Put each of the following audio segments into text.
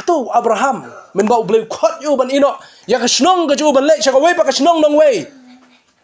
hatu Abraham men bau bleu khot yu ban ino ya ka snong ka ju ban le cha ka wei pa ka snong nong wei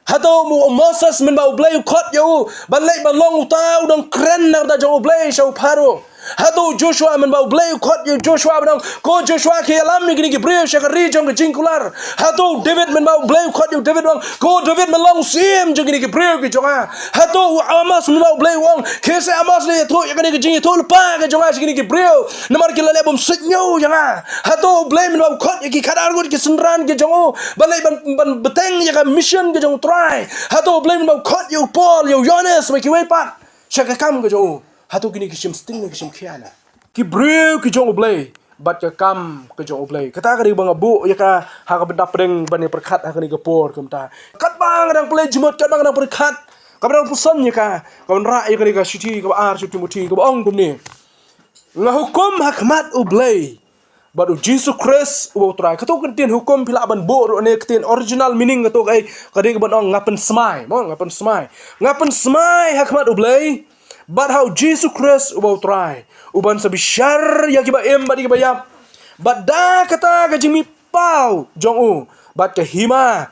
hatu Moses men bau bleu khot yu ban le ban long tau dong kren na da jo bleu shau paro hatu Joshua men bau bleu khot yu Joshua dong ko Joshua ke alam mi gini ki breu cha ka ri jong ka jingkular hatu David men bau bleu khot yu David dong ko David men long sim jong gini ki breu ki jonga hatu Amos men bau bleu wong ke se Amos le to ya gini ki jing to pa ka jonga gini ki breu namar ki lale bom sitnyo jonga hatu bleu men bau khot ki khadar gut ki sunran ki jongo balai ban beteng ya ka mission ki jong TRAI hatu bleu men bau khot yu Paul yu Jonas ma ki wei pat cha ka kam ka jongo hatu kini kishim sting ni kishim khiana ki breu ki jong oblay bat ka kam ki jong oblay kata ka ri bang abu ya ka ha ka benda preng ban ni perkhat ha ka ni gapor kumta kat bang dang play jumot kat bang dang perkhat ka bang pusan ya ka ra ya ka ni ka shuti ka ar shuti muti ka ong kum ni nga hukum hakmat oblay bat Jesus Christ u TRAI ka to kan tin hukum pila ban bo ro ne tin original meaning ka to kai ka ri ka ban ong ngapen smai mo ngapen smai hakmat oblay but how Jesus Christ about TRAI uban sabi syar ya kiba em badi kiba yap but da kata ka jimi pau jong u but ka hima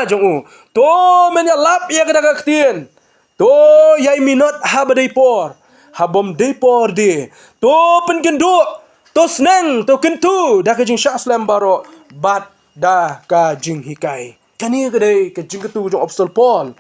jong u to men ya lap ya kata ka ktien to yai minot HABA dei por habom dei por de to pen kendo to sneng to kentu da ka jing syaslam baro but da ka jing hikai kani ka dei ka jing ketu jong apostol Paul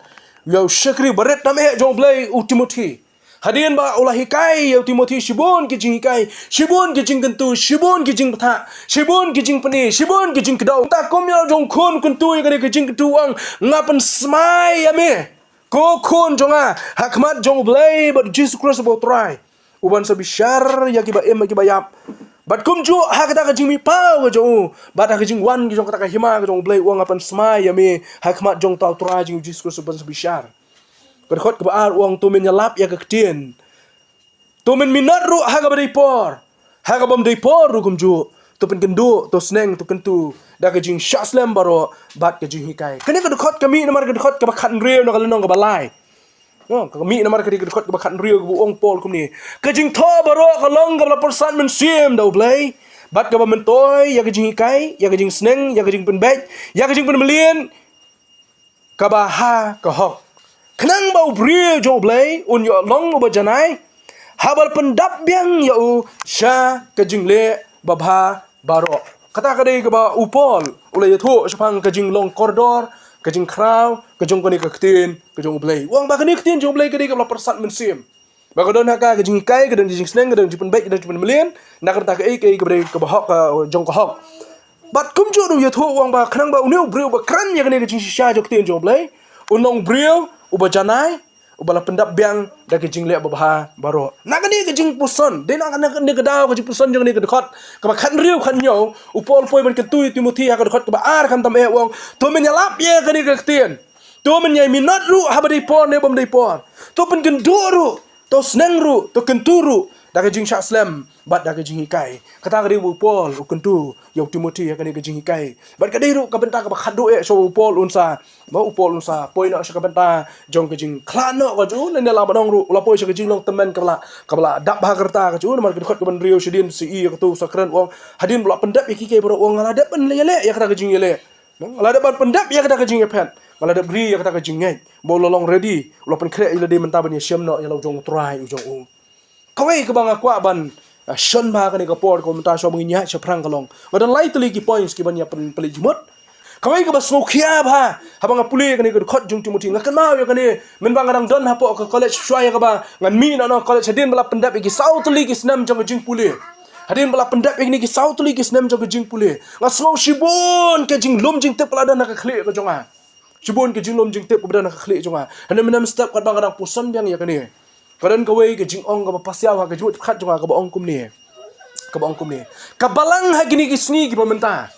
Yau syakri baret nameh jong blay u Timothy. Hadian ba ulah hikai yau Timothy shibun ki jing hikai, shibun ki jing kentu, shibun ki jing patha, shibun ki jing pani, shibun ki jing kedau. Ta kom yau jong khon kentu yang ki jing ketu ang ngapan smai ame. Ko khon jonga hakmat jong blay but Jesus Christ about TRAI. Uban sabi syar ya ki ba em ki ba yap. Bat kum ju ha kata ka jing mi pau ka jong bat ha ka jing wan ki jong kata ka hima ka jong blay uang apan smai yame hakmat jong tau TRAI jing Jesus Christ ban sabi syar. Berkhot ke baar uang tu men nyalap ya ke ketien. Tu men minat ru ha ka badai por. Ha ka bam dai por ru kum ju. Tu pen kendu tu sneng tu kentu da ka jing syaslam baro bat ka jing hikai. Kani ka dekhot kami namar ka dekhot ka bakhan rew na kalenong ka balai. No, kami namar ka dekhot ka bakhan rew ka uang Paul kum ni. Ka jing tho baro ka long ka bala persan men sim dau blai. Bat ka ba men toy ya ka jing hikai, ya ka jing sneng, ya ka jing pen bet, ya ka jing pen melien. Ka ba ha ka hok. Kenang bau brio jong blay un yo long ba janai habal pendap biang yo sha ka jingle babha baro kata ka dei ka ba upol ulai tho sapang ka jing long koridor ka jing kraw ka jong kani ka ktin ka jong blay wang ba kani ktin jong blay ka dei ka persat men sim ba ka don ha ka jing kai ka don jing sneng ka don jipen baik ka don jipen melien nak ka ei ka dei ka ba hok ka jong ka hok bat kum jo do yo tho wang ba kenang ba uneu brio ba kran ya kani ka jing sha jok ktin jong blay unong brio uba janai ubala pendap biang da ke jing le babha baro nakani ke jing puson de nak ne ke daw ke jing puson jong ne ke dekhot ka ba khan riu khan nyo upol poi ban ke tu Timothy ha ke dekhot ka ba ar khan tam e wong to men yalap ye ke ni ke tien to men yai minot ru ha ba dei por ne bom dei por to pen ken do ru to sneng ru to ken tu ru da ke jing syaslam bat da ke jing hikai kata ke riu Paul u ken tu yau Timothy ha ke ni ke jing hikai bat ke dei ru ka benta ka ba khado e so Paul unsa ba upol unsa poi na sa ka benta jong ke jing klano ka ju ne la badong ru la poi sa ke jing long temen ka bala dap ba kerta ka ju mar ke khot ka ban rio sidin si ka tu sakran wong hadin bla pendap iki ke bro wong la dap pen le ya kata ke jing le la dap pendap ya kata ke jing pen la dap bri ya kata ke jing ngai bo long ready la pen kre ile de menta ban ya syam no ya lo jong TRAI u jong u kawai ke bang akwa ban shon ba ka ni ka por ko menta so menginya sa prang kalong badan lai teli ki points ki ban ya pen peli jumot kawai ka basmo khia ba habang puli ka ni ka khot jung Timothy ngakan mau ya ka ni men bang adang don hapo ka college swaya ka ba ngan mi no college hadin bala pendap ki south li ki snam jong jing puli hadin bala pendap ni ki south li ki snam jong jing puli ngasmo shibun ke jing lom jing te pala dan ka khli ka jonga shibun ke jing lom jing te pala dan ka khli jonga hanan menam step ka bang adang puson yang ya ka ni kadan kawai ke jing ong ka pasyaw ha ka jut khat jonga ka ba ong kum ni ka balang ha gini ki sngi ki pamenta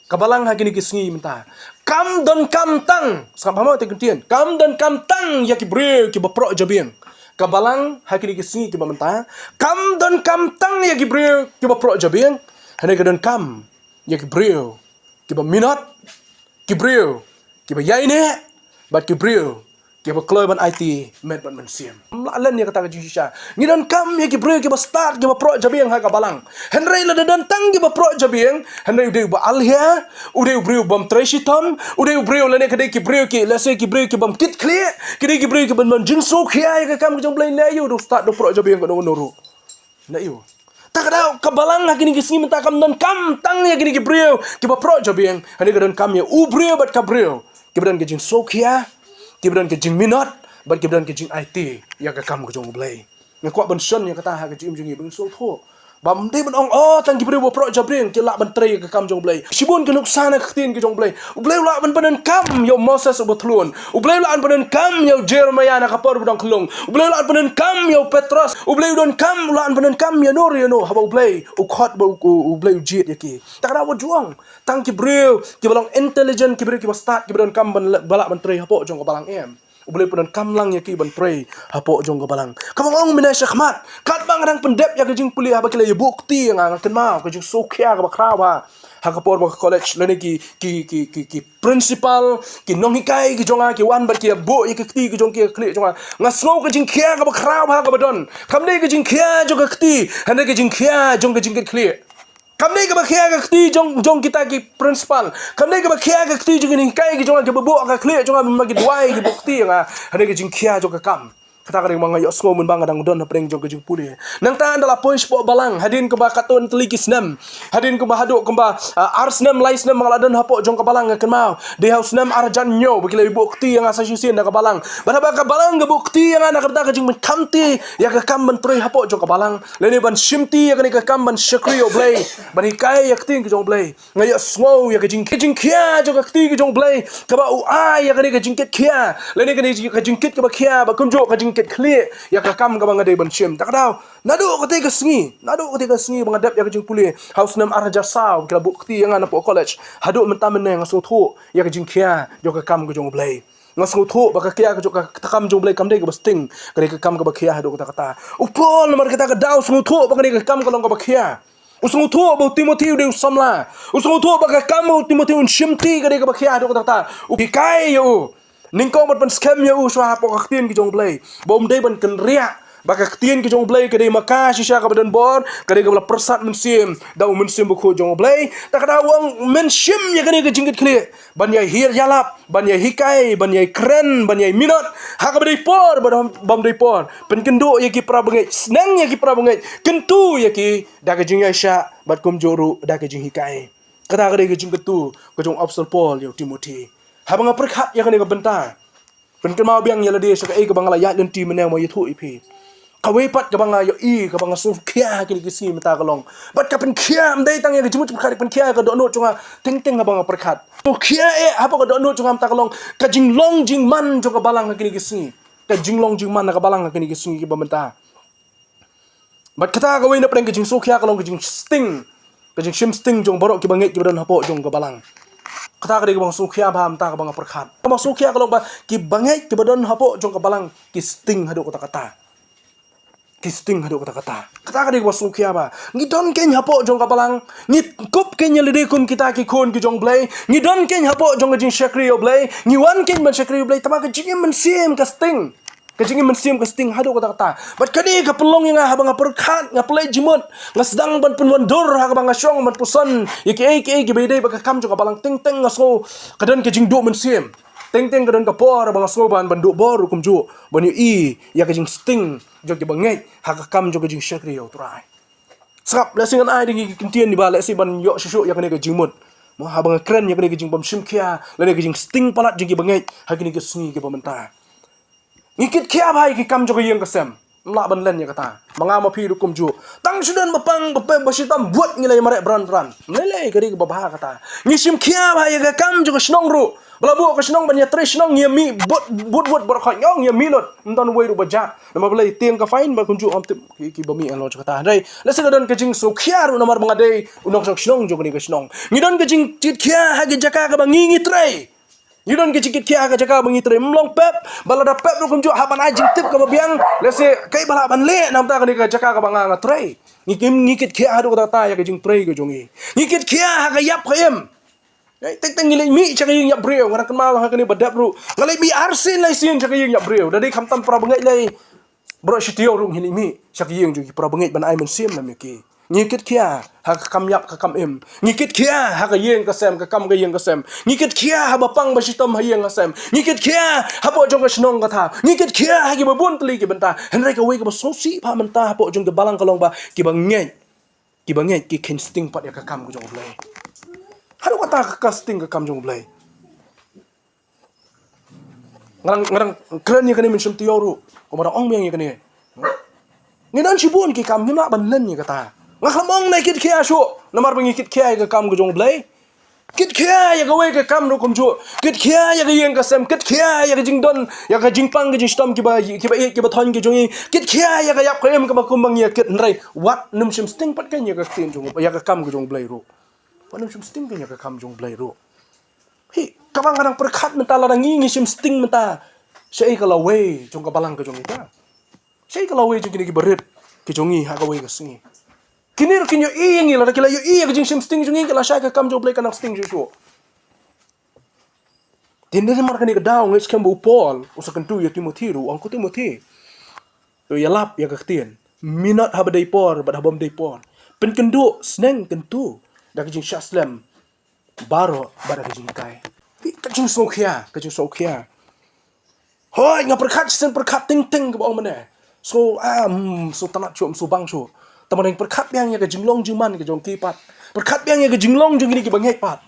kabalang ha gini ki sngi menta kam don kam tang sam pamo te kentien kam don kam tang ya ki bre ki ba pro jabing kabalang ha gini ki sngi ki pamenta kam don kam tang ya ki bre ki ba pro jabing hane ka don kam ya ki bre ki ba minot ki bre ki ba yaine bat ki bre Kita keluar ban IT, med ban mensiam. Lalan ya kata jisha. Ni dan kam ya ki bro ki ba start ki ba pro jabiang ha ka balang. Henry la dan tang ki ba pro jabiang. Henry udah ba alhia, udah bro bam trashitam, udah bro la ne kade ki bro ki la se ki bro ki bam KIT-KHIA, kade ki bro ki ban jingsuk ya ka kam ki jong blai na yu do start do pro jabiang ko no. Na yu. Tak ada kabalang ha kini ki singi menta kam dan kam tang ya kini ki bro ki ba pro jabiang. Henry dan kam ya u bro bat ka bro. Ki ban ki jingsuk ya. Kibran ke jing MINOT, ban kibran ke jing IT, ya ke kam ke jong blai. Nge kuat ban son ya kata ha ke jing jungi ban so tho. Bam de ban ong tang kibri bo pro jabring ke la ban tre ke kam jong blai. Sibun ke nuksana ke tin ke jong blai. Blai la ban panen kam yo Moses bo thlun. Blai la panen kam yo Jeremiah na kapor budang klung. Blai la panen kam yo Petrus. Blai don kam la panen kam ya Nur ya no haba blai. Khot bo blai jit ya ki. Tak ada wo juang. Tang kibril ki balang intelligent kibri ki start kibran kam ban balak ban tre hapo jong ko balang em. Boleh pun kam lang ya ki ban pray hapo jong ko balang. Kamang ong mina syakmat. Kat bang rang pendep ya kejing puli ha bakila ya bukti yang ken mau kejing sokya ka bakraw ha. Ha kapor ba college lani ki principal ki nong hikai ki jonga ki wan ba ki bo ya ki jong ki kli jonga ngasno kejing khia ka bakraw ha ka badon. Kamne kejing khia jong ka kti, hande kejing khia jong kejing ki kli. Kami ke bakia ke kti jong kita ki principal. Kami ke bakia ke kti jong ni kai ki jong ke bebo ka kle jong bagi duai ki bukti nga. Hane ke jing kia jong ke kam. Kata ka mga yo smo mun bang adang don preng jong ke jing puli. Nang ta adalah poin sport balang hadin ke ba katon telikis nam. Hadin ke ba haduk ke ba ars nam lais nam ngaladan hapo jong ke balang ke mau. De house nam arjan nyo bagi bukti yang asa syusin ka balang. Ba ka balang ke bukti yang ana kata ke jing men kamti ya ke kam men troi hapo jong ke balang. Lene ban shimti ya ke kam ban shakrio blay. Ban hikai ya kting ke jong blay. Ngayo smo ya ke jing kia jong ke kti ke jong blay. Ka ba ya ke jing KIT-KHIA. Lene ke jing kit ke ba kia ba kunjo ke KIT-KHIA ya ka kam ka bang ban shim. Tak daw. Nado ko te sengi. Nado ko te sengi bang adap ya ke jing puli. House nam arja saw kila bukti yang ana po college. Hadu mentamen yang so tho ya ke jing kia jo ka kam ke jong blay. Ngasau tho baka kia ke jo ka kam jong blay kam de ke basting. Ke kam ke ba kia hadu kata. Upol nomor kita ke daw so tho baka ke kam ke long ke ba kia. Usung tu ba Timothy de samla. Usung tu ba kamu Timothy un shimti ka de ka bakhia do kata. Upikai yo. Ningko mat ban scam yo swa po ka tin ki jong blay. Bom de ban kan ria. Ba ka tin ki jong blay ka de maka shisha ka badan bor ka de ka bala persat mensim. Da mensim bu ko jong blay. Ta ka wang mensim ya ka de ka jingit kle. Ban yai hir yalap, ban yai hikai, ban yai kren, ban yai minot. Ha ka badai por bam dai por. Pen kendo ya ki pra bangai. Senang ya ki pra bangai. Kentu ya ki da ka jing Aisha bat kum joru da ka jing hikai. Kata ka de ka jing ketu ka jong Apostle Paul yo Timothy. Ha bang perkhat ya ka ne ka benta. Pen ke mau biang ya la de sa ka ka bang la ya lenti menang mo yitu ipi. Kawepat ka bang yo ka bang su kia ki si mata ka long. Bat ka pen kia mdai tang ya jimut perkhat pen kia ka do no chunga teng ka bang perkhat. To kia apa ka do no chunga mata ka long ka jing long jing man jo ka balang ka ki si. Ka jing long jing man ka balang ka ki si ki bamenta. Bat kata ka na preng ka jing su kia ka long ka jing sting. Ka jing shim sting jong borok ki bangai ki badan hapo jong ka balang. Kata ka de bang su kia ba mata ka bang perkhat. Bang su kia ka long ba ki bangai ki badan hapo jong ka balang ki sting hadu kata. Kisting hadu kata. Kata ka de bang su kia ba. Ngi don ken hapo jong ka balang. Ngi kup ken lede kum kita ki kon ki jong blay. Ngi don ken hapo jong ka jing shakri yo blay. Ngi wan ken ban shakri yo blay. Tama ka jing men sim ka sting. Kajing mensim ke sting hadu kata. Bat kani ka pelong yang habang perkhat ngaplay jimut ngasdang ban penwandur ha bang asyong ban pusan iki ki bedai baka kam jo ka balang ting ting ngaso kadan kajing do mensim. Ting ting kadan ka por bang aso ban do bor kum jo ban ya kajing sting jo ki bangai ha ka kam jo kajing shakri yo TRAI. Sap la singan ai dingi kintien di bala si ban yo shushu ya kani kajing mut. Mo habang kren ya kani kajing bam shimkia la kajing sting palat jo ki bangai ha kini ke sengi ke pamenta. Ngikit kia bhai ki kam jo yang kesem la ban len ya kata mangama phi kum ju tang sudan bapang bape basitam buat ngilai marek bran nilai kari ke babah kata ngisim kia bhai ka kam jo snong ru balabu ka snong ban ya tre snong mi but berkhot nyong ya milot nton wei ru baja nama belai tiang ka fain ba kunju am ki bami alo kata dai la segadon ka jing so kia ru nomor mangadai unok sok snong jo ni ka snong ngidon ka jing tit kia ha ge jaka ka bangi tre. You don't get KIT-KHIA ka jaka bangi tre mlong pep balada pep ru kunju haban ajing tip ka babiang lese kai bala ban le nam ta ka ni ka jaka ka banga nga tre ngikit KIT-KHIA hadu ka ta ya ka jing tre ka jongi ngikit KIT-KHIA ha ka yap ka em teng ngilai mi cakap yang brio ngarang kenal hak ni badap ru ngalai mi arsin lai siang cakap yang brio dari kamtam pra bengai lai bro sitio ru ngilai mi cakap yang juga pra bengai ban ai men sim nam ki ngikit kia hak kam yap ka kam em ngikit kia hak yang ka sem ka kam ka yang ka sem ngikit kia ha bapang ba sitom ha yang ka sem ngikit kia ha po jong ka snong ka tha ngikit kia ha ki ba bun tli ki benta henry ka we ka ba so si pa menta ha po jong ka balang ka long ba ki ba ngai ki ken sting pat ya ka kam ka jong blai haru kata casting ke kam jong blai ngarang keren ni kani min sum tioru ko mara ong meng ni kani ngidan sibun ki kam ngina ban len ni kata ngaklamong na KIT-KHIA shu namar bangi KIT-KHIA ke kam ko jong blai KIT-KHIA ya ga we ke kam ro kum ju KIT-KHIA ya ga yeng ka sem KIT-KHIA ya ga jing don ya ga jing pang ga jing stom ki ba thon ki jong KIT-KHIA ya ga yap ko em ka ba kum bang ya kit nrai wat num sim sting pat kan ya ga tin jong ya ga kam ko jong blai ro Wanam sim sting kanya ka kam jong blai ro. Hi, kabang kadang perkat menta larang ngi sim sting menta. Sei ka lawe jong ka balang ka jong ita. Sei ka lawe jong kini ki berit ki jongi ha ka we ka singi. Kini ro kinyo i ngi la kila yo i ka jing sim sting jong ngi la shay ka kam jong blai ka nang sting jo. Tinde mar kani ka daw ngi skam bu Paul usakan tu ya Timothy ro ang ko Timothy. Yo ya lap ya ka tien. MINOT HABA dai por bad habam dai por. Pen kendo sneng kentu. Dah kejing syaslam baro pada kejing kai kejing sokia hoi ngap perkat sen perkat ting ting ke bawah mana so tanak cum so bang so taman yang perkat yang ke jinglong juman ke jong kipat perkat yang ke jinglong jong ini ke bangai pat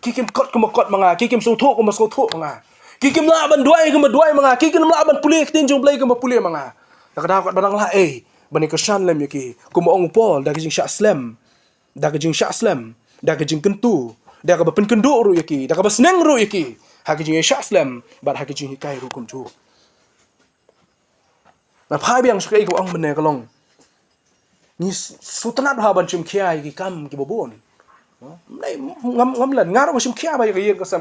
kikim kot ke makot manga kikim so thok ke so thok manga kikim la ban duai ke duai manga kikim la ban pulih tin jong play ke pulih manga dak kat barang la bani kesan lem yaki ku ong pol dah kejing syaslam dah kejing syaslam, dah kejing kentu, dah ke pen kenduk ru yaki, dah ke seneng ru yaki. Ha kejing syaslam, bar ha kejing hikai ru kum chu. Na phai biang sukai ko ang mene kalong. Ni sutanat ha ban chim khia ki kam ki bobon. Nai ngam lan ngar ba chim khia ba yaki ka sam.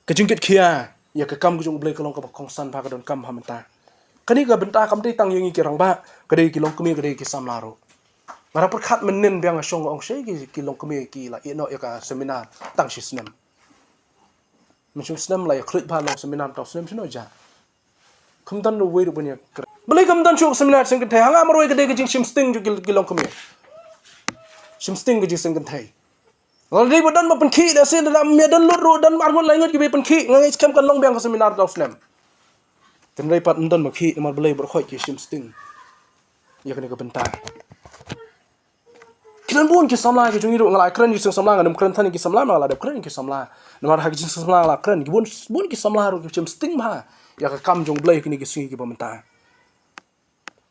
Kejing KIT-KHIA ya ke kam kejong blai kalong ka kong san pa ka don kam ha menta. Kani ka benta kam dei tang yang ki rang ba, ka dei ki long kemi ka dei ki sam laro. Mara perkat menen biang asong ong sei ki long kemi ki la ino ya ka seminar tang si snem. Misung snem la ya klik pa long seminar tau snem sino ja. Kum dan no we ru punya. Belai kam dan chuk seminar sing kentai hanga maroi ka dei ki jing sim sting ju ki long kemi. Sim sting ki jing sing kentai. Ngal dei bodan ma pen ki da sin da me dan lut ru dan mar ngot lai ngot ki be pen ki ngai skam kan long biang ka seminar tau snem. Ten dei pat dan ma ki mar belai ber khoi ki sim sting. Ya kena ka bentar. Kiran bun ki samla ki jungi ru ngalai kran ki samla ngam kran thani ki samla ngala de kran ki samla namar ha ki samla la kran ki bun ki samla ru ki chim sting ma ya ka kam jong blai ki ni ki singi ki bamenta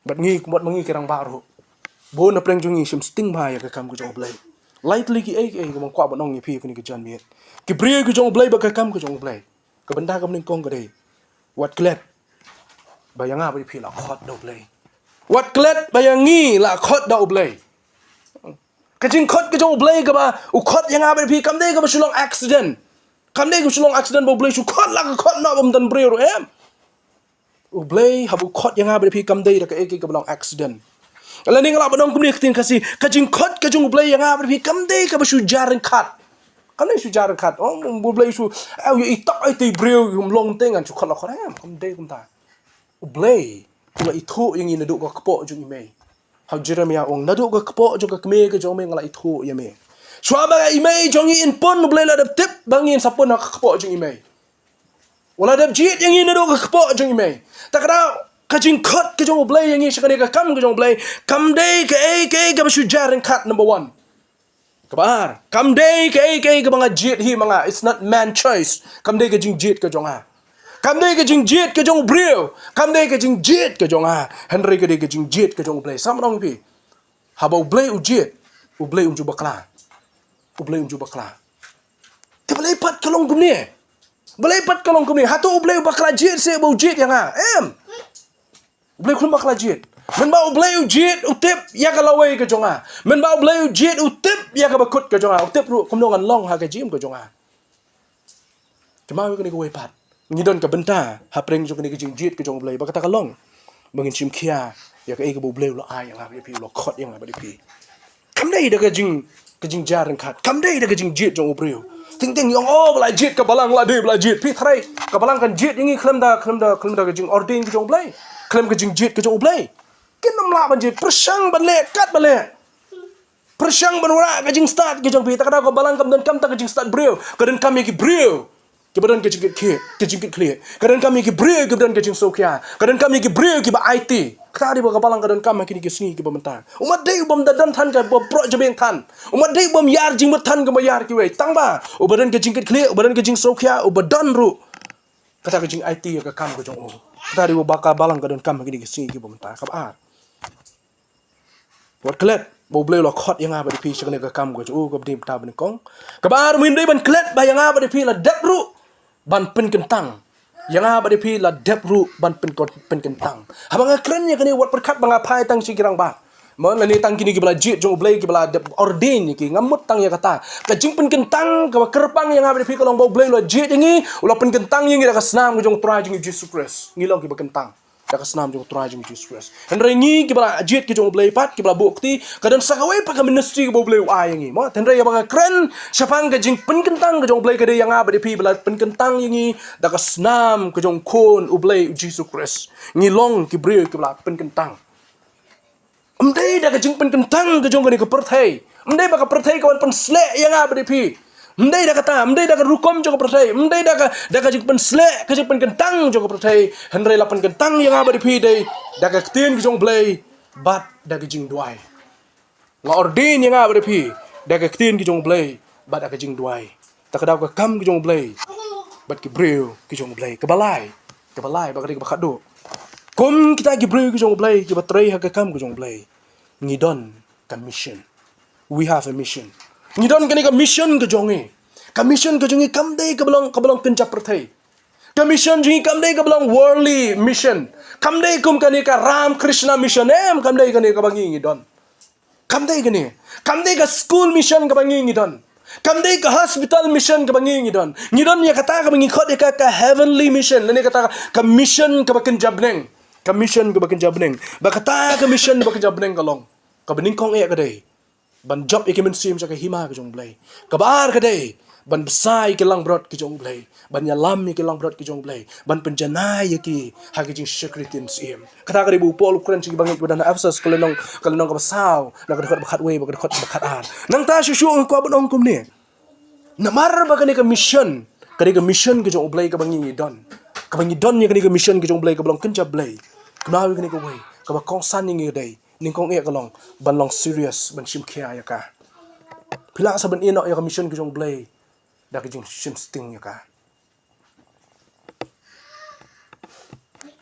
bat ngi kumot mangi kirang baru bun na preng jungi chim sting ma ya ka kam ki jong blai lightly ki ai ko mang kwa bonong ni phi ki ni ki jan miet ki brie ki jong blai ba ka kam ki jong blai ka benda kam ning kong ka dei wat klet bayanga ba phi la khot do blai wat klet bayangi la khot do blai kajing khot ke jong blai ka ba u khot yang abe phi kam dei ka ba sulong accident kam dei ka sulong accident bo blai su khot la ka khot na bam dan bre ro em u blai ha bu khot yang abe phi kam dei da ka ek ka long accident ala ning la badong kum ni tin kasi kajing khot ke jong blai yang abe phi kam dei ka ba su jaran khat kam dei su jaran khat bo blai su au i tok ai ti bre um long teng an su khot la khot em kam dei kum ta u blai ku la i thu yang ni du ka kpo jong i mei How Jeremiah ong nadu ka kpo jo ka kme ka jong me ngala ithu ya me. Swa ba imei jong in pon blai la dap tip bangin sapon ka kpo jong imei. Wala dap jit yang in nadu ka kpo jong imei. Takra ka jing khot ka jong blai yang in sakane ka kam ka jong blai kam dei ka ka ba sujaran kat number 1. Kabar kam dei ka mga jit hi mga it's not man choice. Kam dei ka jing jit ka jong ha. Kam dei ke jing jit ke jong brio kam dei ke jing jit ke jong henry ke dei ke jing jit ke jong blai sam dong pi haba blai u jit u blai unju bakla te blai pat kalong gumni hatu u blai bakla jit se bu jit yang em blai kun bakla jit men ba u blai u jit u tip ya ka lawai ke jong men ba u blai u jit u tip ya ka bakut ke jong u tip ru kum dong an long ha ke jim ke jong cuma ke ni ko wei pat ngidon ka benta ha preng jo kini kijing jit ke jong blai ba kata kalong bangin chim khia ya ka e ka bo blai lo ai yang ha pi lo khot yang ba di pi cam đây dah kejing jar kat cam đây dah kejing jit jong ubreu ting yang bela jit ke balang la de bela jit pi thrai ke balang kan jit ini klem da kejing ording ke jong blai klem kejing jit ke jong blai ken nam la ban jit persang ban le kat ban le persang ban ura kejing start ke jong pi tak ada ke balang kam dan kam tak kejing start breu kedan kami ki breu ke badan kejing KIT-KHIA kedan kami ki breu ke badan kejing KIT-KHIA kedan kami ki breu ke ba IT kata dia balang kedan kam kini ke sini ke pementang umat dei bom dadan tan ke bo pro jebeng tan umat dei bom yar jing tan ke bayar ki we tang ba badan kejing KIT-KHIA badan kejing KIT-KHIA badan ru kata kejing IT ke kam ke jong kata dia bakal balang kedan kam kini ke sini ke pementang kap ar wat klet bo bleu lo khot yang aba di pi chakne ke kam ke ke dim ta ban kong kabar min dei ban klet ba yang aba di pi la dep ru ban pen kentang yang aba di pi la dep ru ban pen kentang habang kren ya kini wat perkat bang apai tang sikirang ba mon la ni tang kini ki bala jit jong blai ki bala ordain ki ngamut tang ya kata kajing pen kentang ka kerpang yang aba di pi kalong bo blai lo jit ngi ulah pen kentang yang ida ka snam jong TRAI jong Jesus Christ ngilong ki ba kentang dak senam jong TRAI jong Jesus Christ henry ni ki bala ajit ki jong blai pat ki bala bukti kadan sakawai pa ka ministry ki bo blai ai ngi mo henry ya bang kren sapang ka jing pen kentang ka jong blai ka de yang aba di pi bala pen kentang ngi dak senam ka jong kon u blai Jesus Christ ngilong ki breu ki bala pen kentang dei dak jing pen kentang ka jong ka perthai dei ba ka perthai ka pen sle yang aba di pi mendai dah kata, mendai dah rukom joko percaya, mendai dah jik pen slek, jik pen kentang joko percaya, henry lapan kentang yang apa di pidai, dah ketien jong blai, bat dah jing duai, la ordin yang apa di pi, dah ketien jong blai, bat dah jing duai, tak ada ke kam jong blai, bat ki breu jong blai, kebalai, bakari bakat do, kom kita ki breu jong blai, ki batrai hak kam jong blai, ngidon kan mission, we have a mission. Ngidon kani ka mission ke jongi. Ka mission ke jongi kam dei ka belong kencap perthai. Ka mission jongi kam dei ka belong worldly mission. Kam dei kum kani ka Ram Krishna mission kam dei kani ka bangi ngidon. Kam dei kani. Kam dei ka school mission ka bangi ngidon. Kam dei ka hospital mission ka bangi ngidon. Ngidon ya kata ka bangi khot ka heavenly mission. Lani kata ka mission ka bakin jabneng. Ka mission ka bakin jabneng. Ba kata ka mission bakin jabneng kalong. Ka bening kong e ka dei. Ban job ikimen sim sa hima ke jong blai kabar ka dei ban besai ke lang brot ke jong blai ban yalam ke lang brot ke jong blai ban penjanai ki ha ke jing secretin sim kata ka bu pol kren ci bangit badana afsas kalenong ka basau na ka bakat we bakat ar nang ta shu ko abon kum ni namar ba ka mission ke jong blai ka bangi don ni ka mission ke jong blai ka belong kenjab blai knawi ka we ka ba kong san ni dei ning kong e kalong ban long serious ban sim kia ya ka pila saban ino ya mission ke jong blai da ke jing sim sting ya ka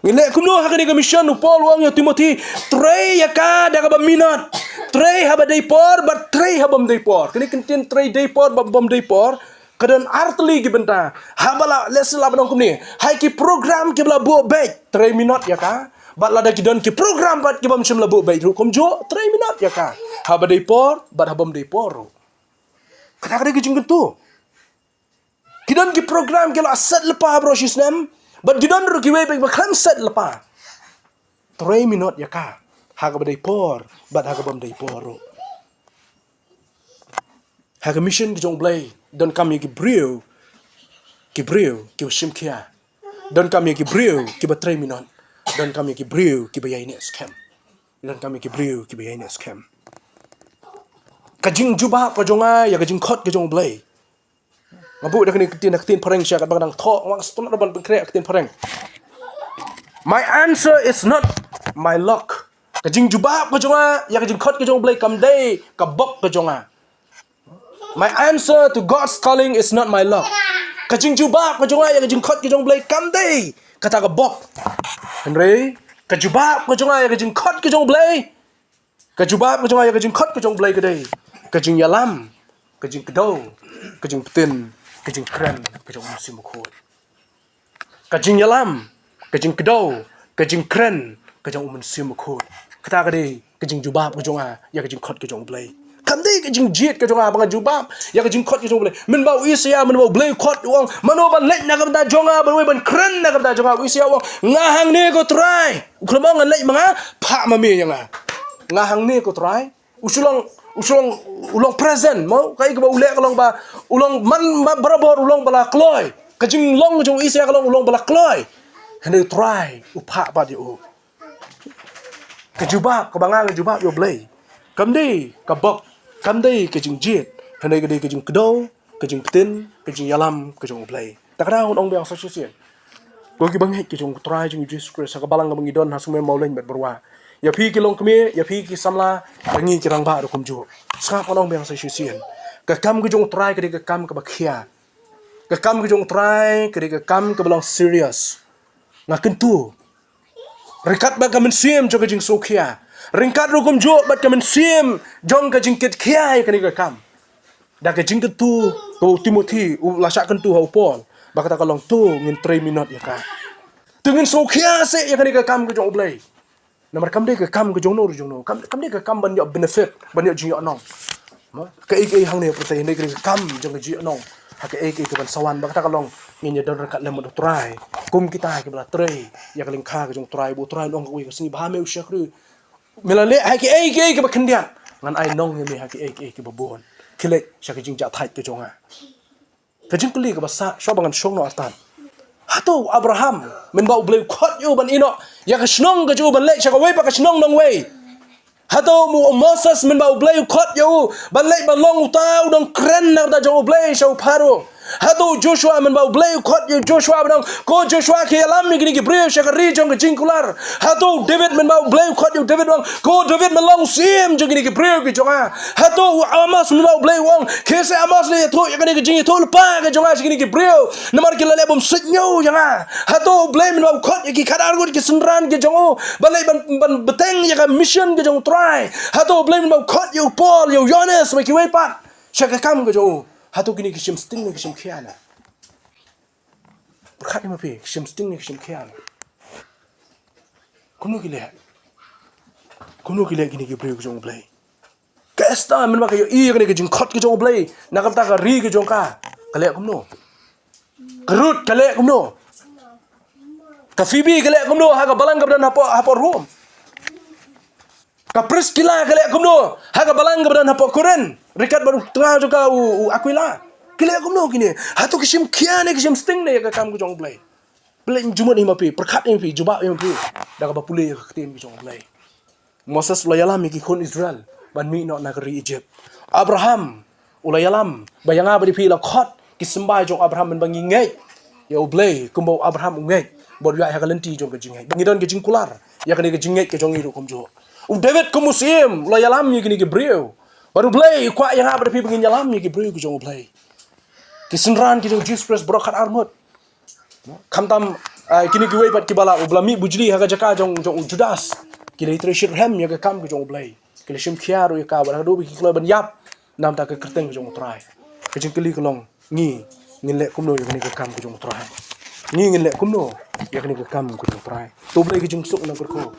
ngile kumno ha ke mission upol wang ya Timothy TRAI ya ka da ka ba MINOT TRAI haba dei por but TRAI habam dei por kini kentin TRAI dei por bam dei por kadan artli ki benta habala lesson la banong kumni hai ki program ki bla bo baik TRAI MINOT ya ka bat lada kidon ki program bat ki bam shim labu bai ru kom jo TRAI MINOT ya ka haba dei por bat habam dei por kata kada ki jing tu kidon ki program ki la set lepa bro shisnam bat kidon ru ki we bai bakam set lepa TRAI MINOT ya ka haba dei por bat habam dei por ha mission ki jong blai don kam ki breu ki shim kia don kam ki breu ki ba TRAI MINOT dan kami ki breu ki bayai ni scam dan kami ki breu ki bayai ni scam kajing juba pa jonga ya kajing khot ke jong blai ngabu dak ni ketin pareng sya kat bang tho wang stun ban kre ketin pareng my answer is not my luck kajing juba pa jonga ya kajing khot ke jong blai kam dei ka bok ke jonga my answer to God's calling is not my luck kajing juba pa jonga ya kajing khot ke jong blai kam dei kata ka bok henry kajubab ka jonga ya kajing khot ke jong blai kajubab ka jonga ya kajing khot ke jong blai ka dei kajing yalam kajing kedo kajing petin kajing kren kajing musim khot kajing yalam kajing kedo kajing kren kajing musim khot kata ka dei kajing jubab ka jonga ya kajing khot ke jong blai kam dei kajing jit ka jonga bang jubab ya kajing khot ke jong blai min bau isya min bau blai khot wang mano ban lek na kam da jonga ban we ban kren na kam da jonga isya wang ngahang ne ko TRAI uklamang lek manga pha ma me yang ngahang ne ko TRAI ulang present mau kai ka ulek kalong ba ulang man barabar ulang bala kloy kajing long jong isi kalong ulang bala kloy hene try upha ba di u kajubab kabangang kajubab yo blay kamdi kabak kamdi kajing jit hene gadi kajing kedo kajing petin kajing yalam kajing blay takra ong biang sa sisien ko ki banghet kajing try jing Jesus Christ ka balang ngamang idon hasume maulen bet berwa ya pi ki long kemi ya pi ki samla ngi kirang ba do kumju sa ong biang sa sisien ka kam kajing try kadi ka kam ka bakhia ka kam kajing try kadi ka kam ka balang serious nga kentu Ringkat ba kamen sim jong kajing sokia. Ringkat rukum jo bat kamen sim jong kajing KIT-KHIA kani ka kam. Da kajing tu ko Timothy lasak kentu hau Paul. Ba kata kalong tu ngin 3 minute ya ka. Tu ngin sokia se ya kani ka kam ka jong oblay. Namar kam de ka kam ka jong no jong no. Kam de ka kam ban yo benefit ban yo jing yo nong. Ka ik hang ne protein ne ka kam jong ka jing yo nong. Ha ka ik ka ban sawan ba kata kalong ngin ya don kat lem do TRAI. Kum kita ke bala TRAI ya kaling kha ke jong TRAI bu TRAI long ko sini ba me usha kru melale ha ke ai ke ba khendian ngan ai nong me ha ke ai ke ba bon kile sha ke jing ja thai ke jonga ke jing kli ke ba sa sho bangan shong no atan hato Abraham men ba ble khot yu ban ino ya ka snong ke ju ban le sha ka we pa ka snong nong we hato mu Moses men ba ble khot yu ban le ban long tao dong kren na da jong ble sha pharo Hado Joshua men bau blay khot yo Joshua bang ko Joshua ke alam mi gini brio shakari jong ke jingkular hado David men bau blay khot yo David bang ko David men long sim jong gini brio ke jonga hado Amos men bau blay wong ke se Amos le to ya gini ke jing to pa ke jonga gini brio namar ke lele bom setnyo jonga hado blay men bau khot ki khadar go ke sunran ke jongo balai ban beteng ya ka mission ke jong TRAI hado blay men bau khot yo Paul yo Jonas me ki we pat shakakam ke jongo Hatu gini kishim sting ni kishim kiana. Berkat ni mapi kishim sting ni kishim kiana. Kuno gile gini gibreu kujong play. Kesta men makai yo i gini kujong kot kujong play. Nakap tak ri kujong ka. Kale kumno. Kerut kale kumno. Kafibi kale kumno. Haga balang kabdan hapo room. Kapres kila kale kumno. Haga balang kabdan hapo kuren. Rikat baru tengah juga Aquila. Kila kumno gini. Hatu kishim kiane kishim sting ne ka kam kujong play. Play jumat ni mapi, perkat ni mapi, jubak ni mapi. Dah ka bapule ka tim kujong play. Moses ulayalam ki kon Israel ban MINOT negeri Egypt. Abraham ulayalam bayang apa di pila khot ki sembah jong Abraham ban bangi ngai. Ya play kumbau Abraham ngai. Bod ya ka lenti jong ka jingai. Bangidon ke jingkular. Ya ka ni ka jingai ke jong iru kumjo. David kumusim ulayalam ni kini ke brio. Baru play kuat yang apa tapi begini jalan ni kibru ku jong play. Kisenran ki jong Jesus Christ brokat armut. Kamtam kini ki pat kibala ublami bujli haga jaka jong Judas. Kini treasure hem ya kam ku jong play. Kini sim khiaru ya ka ba do bi ki ban yap nam ta ka kerteng ku jong TRAI. Ke jing kili kolong ngi ngile kumno ya kini ka kam ku jong TRAI. Ngi ngile kumno ya kini ka kam ku jong TRAI. To play ki jong suk na ko.